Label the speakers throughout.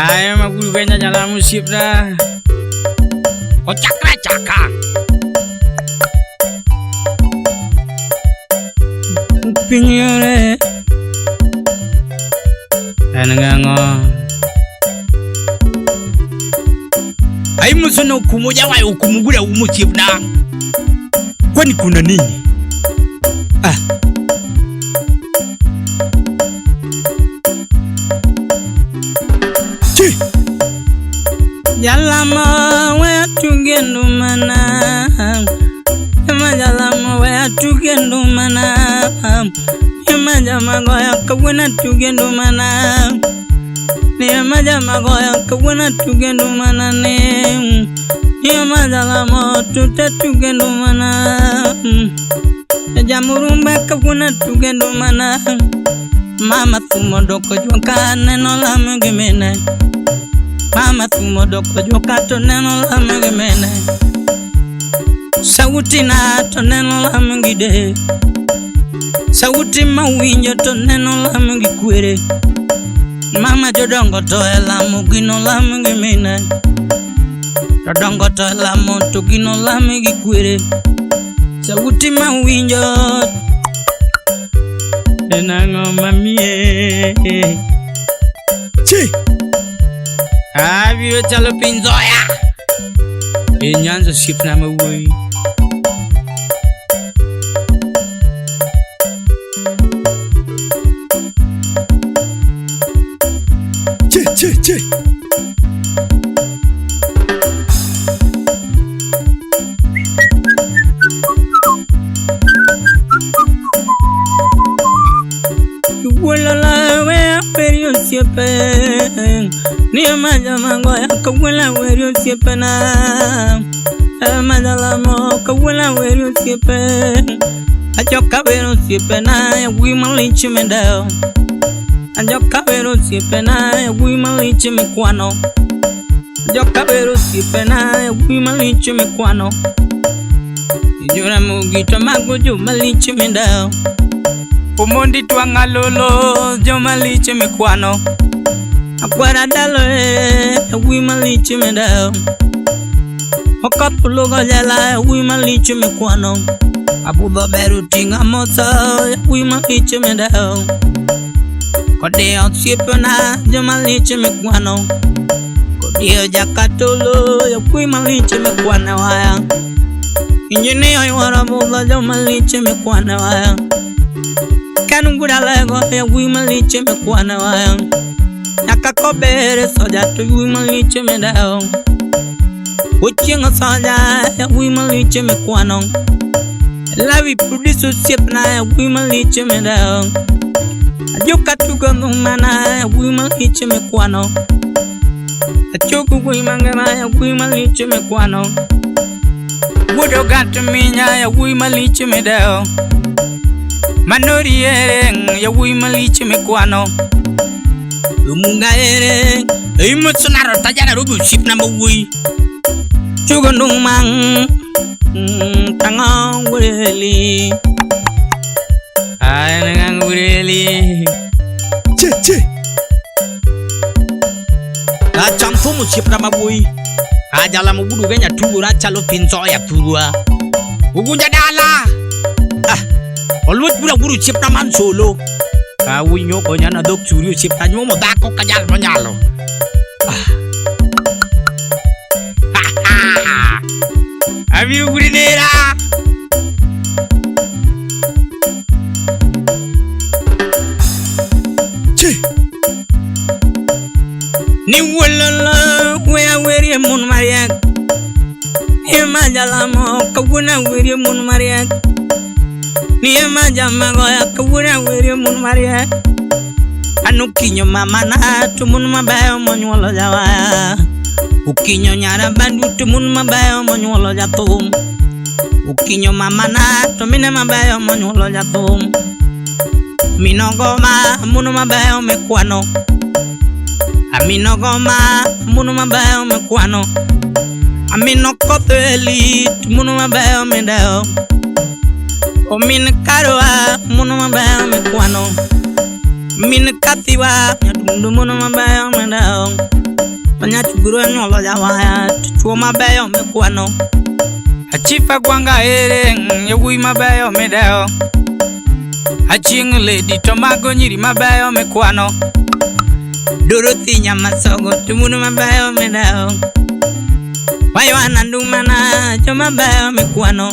Speaker 1: Ay magulu kanya jalan musib dah. Kocak cakang. Pingyore. Anangango. Ai musono hukumu jawa hukumu gura musib dah. Kwani kuna nini? Jalama we tugendo mana, ema jalama we tugendo mana, ema jama goya kawena tugendo mana, ema jama goya kawena tugendo mana ne, ema jalama tuta tugendo mana, jamurumba kawena tugendo mana, mama tumodoko jwaka neno la mgemene. Mama tumodoko joka to neno la mgemene. Sauti na to neno la mgide. Sauti mawinjo to neno la mgikwere. Mama jodongo to ela mugino la mgemene. Jodongo to ela motugino la mgikwere. Sauti mawinjo enango mamie. Chi Avi chalo pinzoya. Inyanza ship na mawui. Che. Wala we perio siempre. Ni amaja mangoya kawela werio siepena. Amajala mo kawela werio siepe. Ajoka werio siepena ya wimalinchi mendeo. Ajoka werio siepena ya wimalinchi mikwano. Ajoka werio siepena ya wimalinchi mikwano. Ijura mugito magujo malinchi mendeo. Umundi tuangalolo jo malinchi mikwano. Akwara dalo we malichi medao. Okapulo gajala we malichi mekwano. Abuba beru tinga mosa we malichi medao. Kodeo siepona jo malichi mekwano. Kodeo jakatolo we malichi mekwano haya. Injineo iwara buba jo malichi mekwano haya. Kanungura lego we malichi mekwano haya. Nakakobere soja to we malichi medao. Uchinga soja we malichi mekwano. Lavi produce siepna we malichi medao. Ajoka tugondo mana we malichi mekwano. Achoku we mangana we malichi mekwano. Wodo gato minya we malichi medao. Manori ere we malichi mekwano. Munga ere imutsonaro tajana rubu ship na mawui chugondung mang tanga wureli ay nang wureli che a chamfumu ship na mawui ajala mubudu genya tugura chalo pinzo ya turua ugunja dala olwet pura buru ship na man solo winyo ko nyana dok churi chip tanyo mo dako kajal mo nyalo. Abi ugrinera. Che. Ni wolala we aweri mun mariak. Imajala mo kawuna weri mun mariak. Ni emajama goya kawuna weri mun maria. Anu kinyo mama na tumun mabayo monyolo jawa. Ukinyo nyara bandu tumun mabayo monyolo jatum. Ukinyo mama na tumine mabayo monyolo jatum. Minogoma munu mabayo mekwano. Aminogoma munu mabayo mekwano. Aminokoteli munu mabayo medao. Omin karwa munu mabayo mekwano. Min katiwa nyadundu munu mabayo medao. Onya chuguro nyolo jawaya Chuo mabeyo mekwano Achifa kwanga ere Yewui mabeyo medeo Aching lady tomago nyiri mabeyo mekwano Dorothy Nyamasogo Tumunu mabeyo medeo Waywana ndumana Choma mabeyo mekwano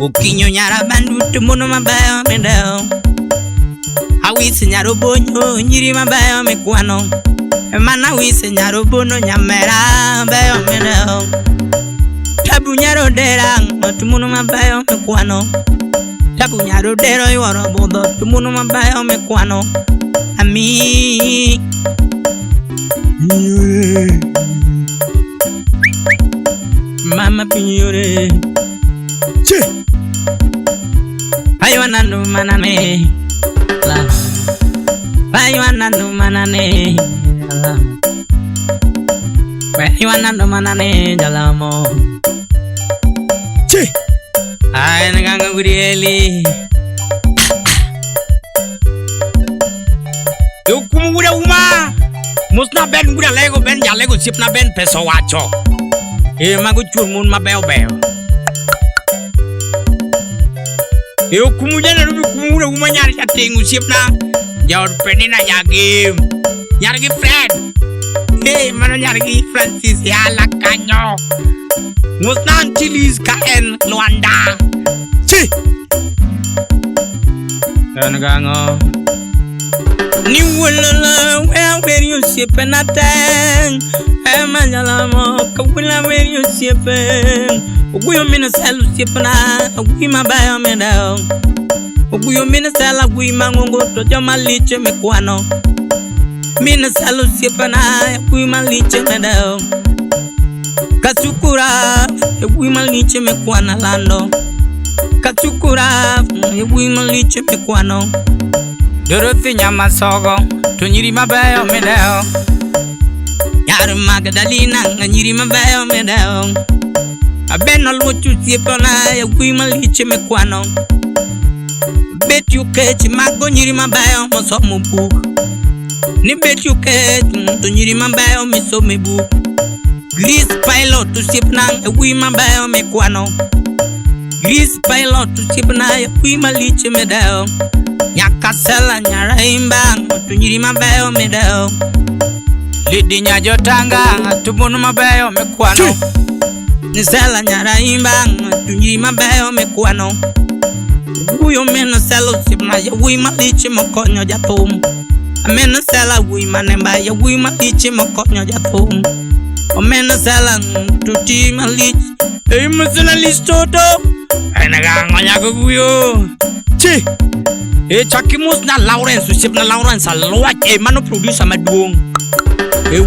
Speaker 1: Okinyo nyara bandu Tumunu mabeyo medeo Awisi nyarobonyo Nyiri mabeyo mekwano Mana wisi nyarobono nyamera Beyo medeo Tabu nyaro derang Tumunu mabeyo mekwano Tabu nyaro dero Iwaro bodo Tumunu mabeyo mekwano Ami Mama pinyore Che Aywana manane La Aywana manane La Aywana manane Jalamo Che Ay naganga gurieli Yo kumura uma Musna ben gura lego ben ya lego sip na ben peso wacho mago churmun mabeo beo Yo kumuja na rubi kumura uma nyari chatingu sip na Jawar penina yagi Nyargi Fred Hey mano nyargi Francis ya la kanyo Musna antilis kaen Luanda Chi Nagango Ni wulala where you sippin' a tang Manjalamo kawula where you sippin' We mina sell sippina we my bayo medao We mina sell we mango to jama liche mekwano Mina sell sippina we my liche medao Kasukura we my liche mekwana lando Kasukura we my liche mekwano Dorothy Nyamasogo Tunyiri mabeyo medeo Yaru Magdalena Nyiri mabeyo medeo Abenol wuchu siepona Yagui maliche mekwano Bet you kechi mago nyiri mabeyo Moso mubuk Ni bet you kechi Tunyiri mabeyo miso mebuk Grease pilot tu siepna Yagui mabeyo mekwano Grease pilot tu siepna Yagui maliche medeo Nyakasela nyara imbang Tunyiri mabeyo medeo Lidi nyajotanga Tumunu mabeyo mekwano Nisela nyara imbang Tunyiri mabeyo mekwano Uyo meno selo sipna Ya wui maliche mokonyo jatum Ameno sela wui manemba Ya wui maliche mokonyo jatum Omeno sela tuti maliche Ei musuna listoto Enagango nyako guyo Chi Chakimus na Lawrence Sip na Lawrence Alwach mano producer maduong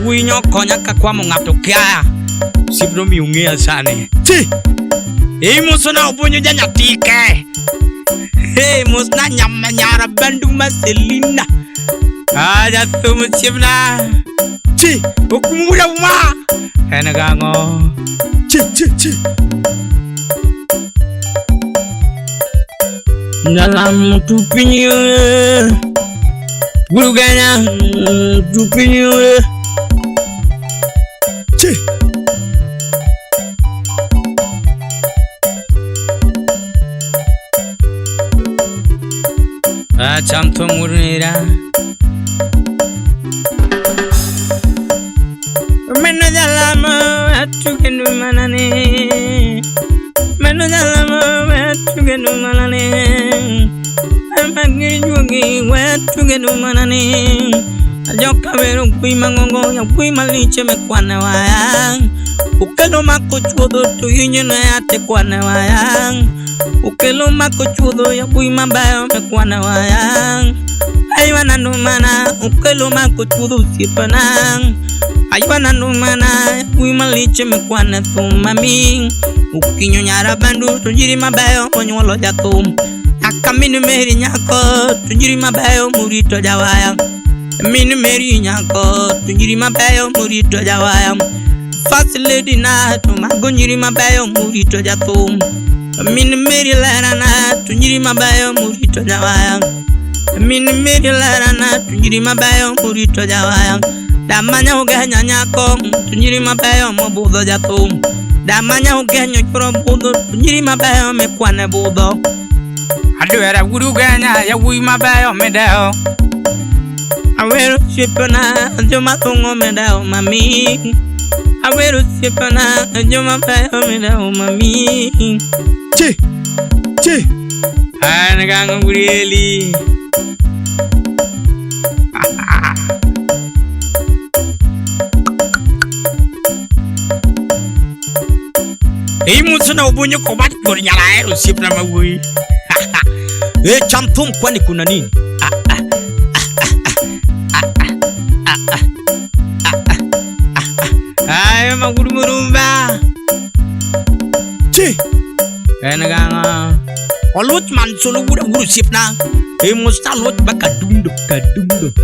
Speaker 1: winyo konya kakwamo ngato kaya Sip no miungea sane Chi musuna obonyo janya tike musna nyama nyara bandu maselina Aja tumu sip na Chi okumura uma Enagango Chi Dalam tupinyo Guluganya tupinyo Che Acham to murnira Meno jalama atukenu manane Meno jalama atukenu manane Amagi jugi atukenu manane Ajoka vero kui mangongo ya kui maliche mekwane wayang Ukelo mako chudo tu yinye na yate kwane wayang Ukelo mako chudo ya kui mabayo mekwane wayang Aywana numana ukelo mako chudo sipanang Aywana numana kui maliche mekwane thumami Ukinyo nyara bandu tunjiri mabayo onyolo jatum Akaminu meri nyako tunjiri mabayo murito jawayang Mini meri nyako tunjiri mabayo murito jawayam First lady na tumago nyiri mabayo murito jatum Mini meri lara na tunjiri mabayo murito jawayam Mini meri lara na tunjiri mabayo murito jawayam damanya ugenya nyako tunyiri mabeyo mobudho jathum damanya ugenyo choro budho tunyiri mabeyo mekwane budho adwera guru genya ya wi mabeyo medeo awero chipana joma tungo medeo mami awero chipana joma beyo medeo mami
Speaker 2: che
Speaker 1: nagango gurieli Musuna ubunyo kubati kuri nyalaero sipna mawi. Chamthum kwani kuna nini? Ayo magurumurumba.
Speaker 2: Che.
Speaker 1: Enaganga. Olut man solo guru sipna. Musta lot bakadumdo.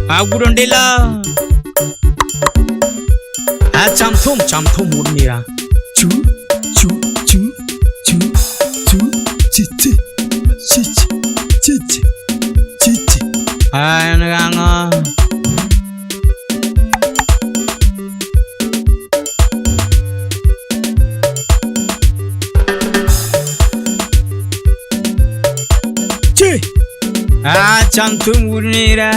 Speaker 1: Agurondela. Chamthum murnira.
Speaker 2: Chu.
Speaker 1: Ay naganga
Speaker 2: che
Speaker 1: chamthum murnira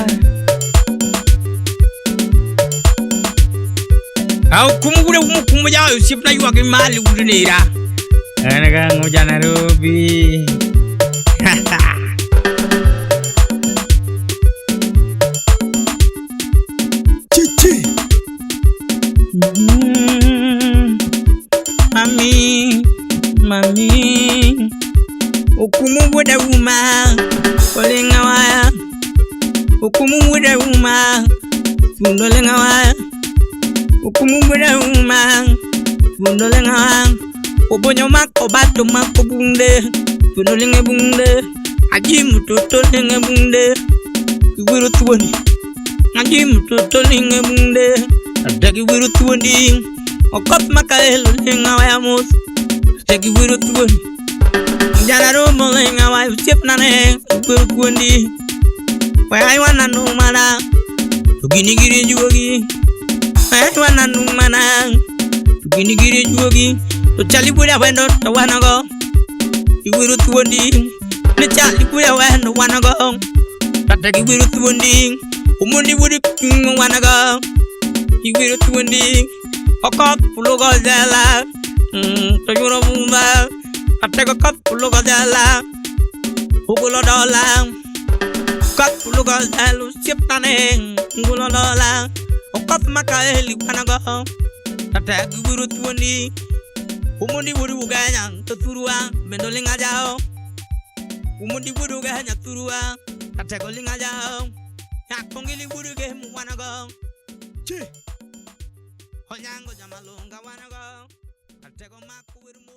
Speaker 1: au kumugura umukumbuja sipna yuwa mali murnira naganga jana Nairobi Mami ukumubuda uma kolenga waya ukumubuda uma fundolenga waya ukumubuda uma fundolenga waya obonyo makobato makobunde fundolenga bunde ajimu totolenga bunde kiwiru tuwoni ajimu totolenga bunde adagi wiru tuwoni okop makaelo lenga waya mos Tegi wiru tuwoni Jana romo lenga wa chip nane wiru tuwoni Wai wana numana Tugini giri juogi Wai wana numana Tugini giri juogi To chali buda wendo to wanago Wiru tuwoni Ne chali buda wendo wanago Tategi wiru tuwoni Umundi wudi kingu wanago Wiru tuwoni Okop pulogo zela Toyuro bumba Atego kop pulogo zela Ugulo dola Kop pulogo zelu Siptane Ugulo dola Okop makaeli wanago Tatego wiru tuwoni Umundi wudi uganya Toturua Mendo linga jao Umundi wudi uganya turua Tatego linga jao Yakongili wudi gemu wanago
Speaker 2: che
Speaker 1: Honyango jamalunga wanago Atego maku wirumu